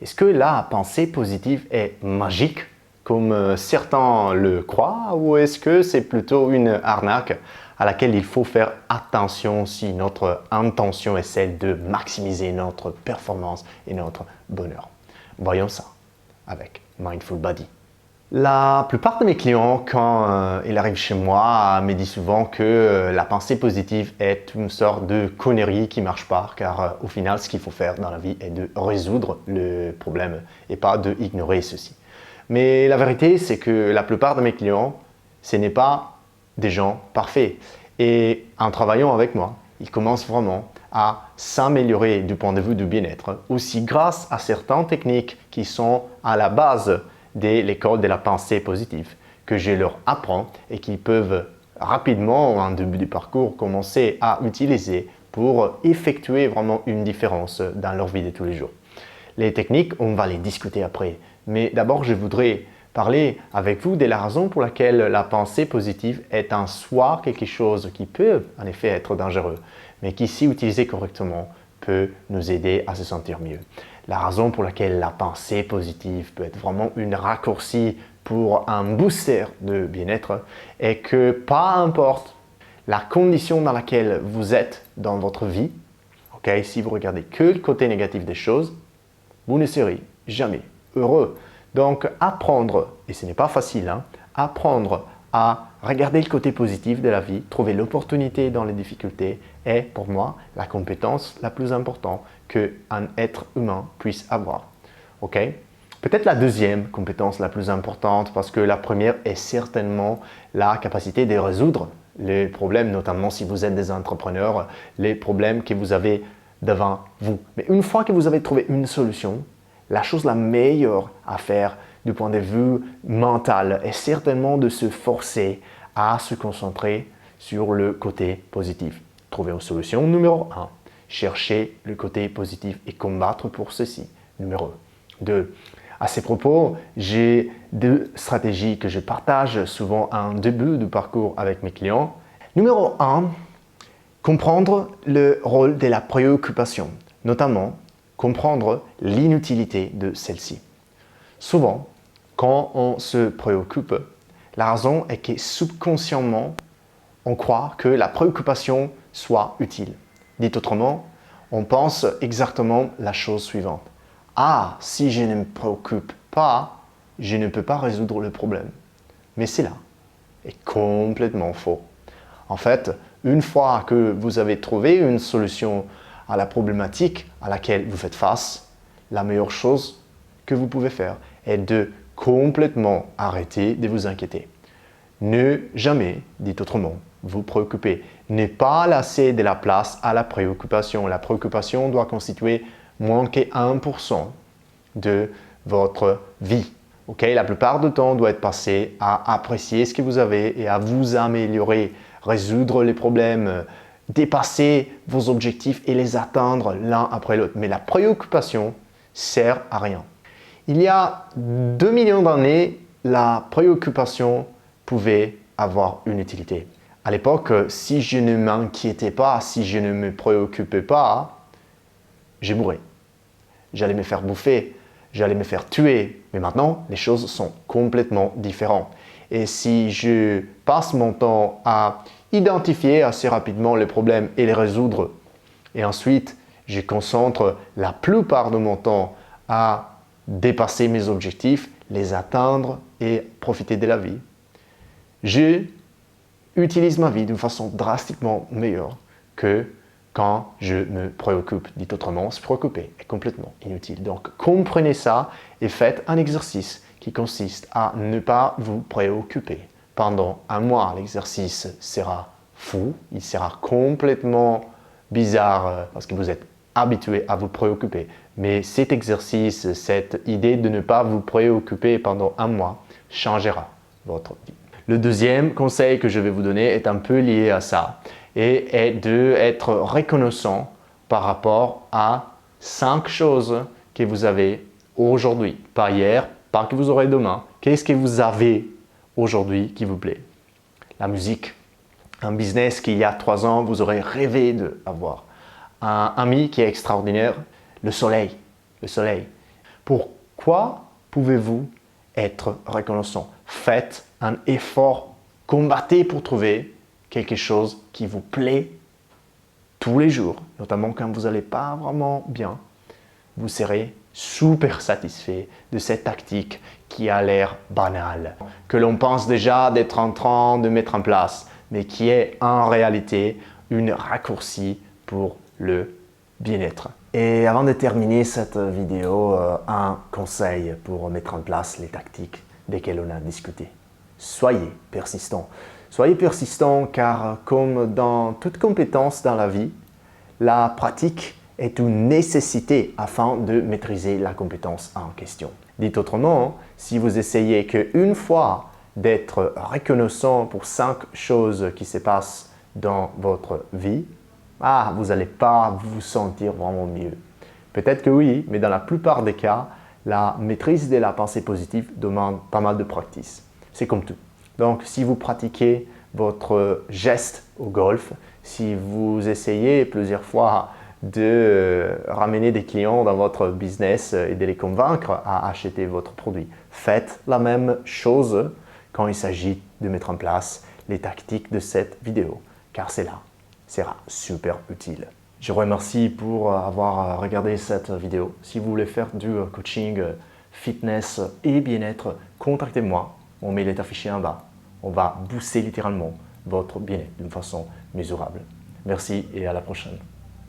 Est-ce que la pensée positive est magique, comme certains le croient, ou est-ce que c'est plutôt une arnaque à laquelle il faut faire attention si notre intention est celle de maximiser notre performance et notre bonheur? Voyons ça avec Mindful Body. La plupart de mes clients, quand ils arrivent chez moi, me disent souvent que la pensée positive est une sorte de connerie qui ne marche pas, car au final, ce qu'il faut faire dans la vie est de résoudre le problème et pas d'ignorer ceci. Mais la vérité, c'est que la plupart de mes clients, ce n'est pas des gens parfaits. Et en travaillant avec moi, ils commencent vraiment à s'améliorer du point de vue du bien-être, aussi grâce à certaines techniques qui sont à la base de l'école de la pensée positive que je leur apprends et qu'ils peuvent rapidement, en début du parcours, commencer à utiliser pour effectuer vraiment une différence dans leur vie de tous les jours. Les techniques, on va les discuter après. Mais d'abord, je voudrais parler avec vous de la raison pour laquelle la pensée positive est en soi quelque chose qui peut en effet être dangereux, mais qui, si utilisé correctement, peut nous aider à se sentir mieux. La raison pour laquelle la pensée positive peut être vraiment une raccourci pour un booster de bien-être est que peu importe la condition dans laquelle vous êtes dans votre vie, si vous regardez que le côté négatif des choses, vous ne serez jamais heureux. Donc apprendre, et ce n'est pas facile, apprendre à regarder le côté positif de la vie, trouver l'opportunité dans les difficultés est pour moi la compétence la plus importante qu'un être humain puisse avoir. Peut-être la deuxième compétence la plus importante, parce que la première est certainement la capacité de résoudre les problèmes, notamment si vous êtes des entrepreneurs, les problèmes que vous avez devant vous. Mais une fois que vous avez trouvé une solution, la chose la meilleure à faire du point de vue mental est certainement de se forcer à se concentrer sur le côté positif. Trouver une solution numéro 1. Chercher le côté positif et combattre pour ceci. Numéro 2. À ces propos, j'ai deux stratégies que je partage souvent en début du parcours avec mes clients. Numéro 1. Comprendre le rôle de la préoccupation, notamment comprendre l'inutilité de celle-ci. Souvent, quand on se préoccupe, la raison est que subconsciemment, on croit que la préoccupation soit utile. Dit autrement, on pense exactement la chose suivante. Ah, si je ne me préoccupe pas, je ne peux pas résoudre le problème. Mais cela est complètement faux. En fait, une fois que vous avez trouvé une solution à la problématique à laquelle vous faites face, la meilleure chose que vous pouvez faire est de complètement arrêter de vous inquiéter. Ne jamais, dit autrement, vous préoccuper. Ne pas laisser de la place à la préoccupation. La préoccupation doit constituer moins que 1% de votre vie. La plupart du temps doit être passé à apprécier ce que vous avez et à vous améliorer, résoudre les problèmes, dépasser vos objectifs et les atteindre l'un après l'autre. Mais la préoccupation sert à rien. Il y a 2 millions d'années, la préoccupation pouvait avoir une utilité. À l'époque, si je ne m'inquiétais pas, si je ne me préoccupais pas, je mourrais. J'allais me faire bouffer, j'allais me faire tuer. Mais maintenant, les choses sont complètement différentes. Et si je passe mon temps à identifier assez rapidement les problèmes et les résoudre, et ensuite je concentre la plupart de mon temps à dépasser mes objectifs, les atteindre et profiter de la vie, je utilise ma vie d'une façon drastiquement meilleure que quand je me préoccupe. Dit autrement, se préoccuper est complètement inutile. Donc comprenez ça et faites un exercice qui consiste à ne pas vous préoccuper. Pendant un mois, l'exercice sera fou, il sera complètement bizarre parce que vous êtes habitué à vous préoccuper. Mais cet exercice, cette idée de ne pas vous préoccuper pendant un mois changera votre vie. Le deuxième conseil que je vais vous donner est un peu lié à ça et est d'être reconnaissant par rapport à 5 choses que vous avez aujourd'hui, pas hier, pas que vous aurez demain. Qu'est-ce que vous avez aujourd'hui qui vous plaît? La musique, un business qu'il y a 3 ans, vous aurez rêvé d'avoir. Un ami qui est extraordinaire, le soleil. Pourquoi pouvez-vous être reconnaissant? Faites un effort, combattez pour trouver quelque chose qui vous plaît tous les jours, notamment quand vous n'allez pas vraiment bien. Vous serez super satisfait de cette tactique qui a l'air banale, que l'on pense déjà d'être en train de mettre en place, mais qui est en réalité une raccourci pour le bien-être. Et avant de terminer cette vidéo, un conseil pour mettre en place les tactiques desquelles on a discuté. Soyez persistant. Soyez persistant car comme dans toute compétence dans la vie, la pratique est une nécessité afin de maîtriser la compétence en question. Dit autrement, si vous essayez qu'une fois d'être reconnaissant pour 5 choses qui se passent dans votre vie, vous n'allez pas vous sentir vraiment mieux. Peut-être que oui, mais dans la plupart des cas, la maîtrise de la pensée positive demande pas mal de pratique. C'est comme tout. Donc, si vous pratiquez votre geste au golf, si vous essayez plusieurs fois de ramener des clients dans votre business et de les convaincre à acheter votre produit, faites la même chose quand il s'agit de mettre en place les tactiques de cette vidéo, car cela sera super utile. Je vous remercie pour avoir regardé cette vidéo. Si vous voulez faire du coaching fitness et bien-être, contactez-moi. Mon mail est affiché en bas. On va booster littéralement votre bien-être d'une façon mesurable. Merci et à la prochaine.